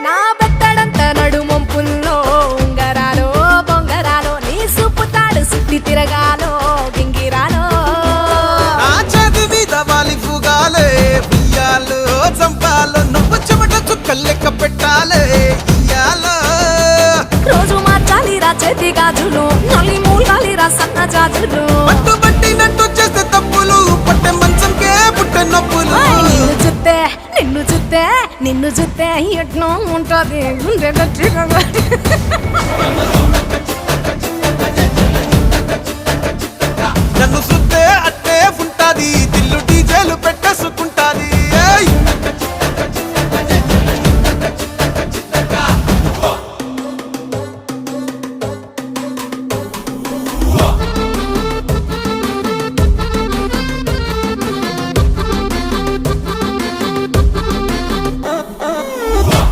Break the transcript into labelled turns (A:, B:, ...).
A: నా బెత్తడంత నడుమొంపుల్లో ఉంగరాలో బొంగరాలో నీ సూపు తాడు సుత్తి తిరగాలో గింగిరాలో
B: నా చేతి మీద వాలి ఫుగాలే బియ్యాలు చంపాలో నువ్వు చెమట చుక్కలు లెక్క పెట్టాలే ఇయ్యాలో
A: రోజు మార్చాలిరా చేతి గాజులు నల్లి మూలాలిరా సన్న జాజులు
B: పట్టు పట్టినట్టు చేస్తే తప్పులు పట్టే మంచంకే పుట్టే నొప్పులు
A: నిన్ను చూస్తే ఎట్నో ఉంటది గుండె గట్టిగా
B: నన్ను సుత్తే అట్టే ఉంటాది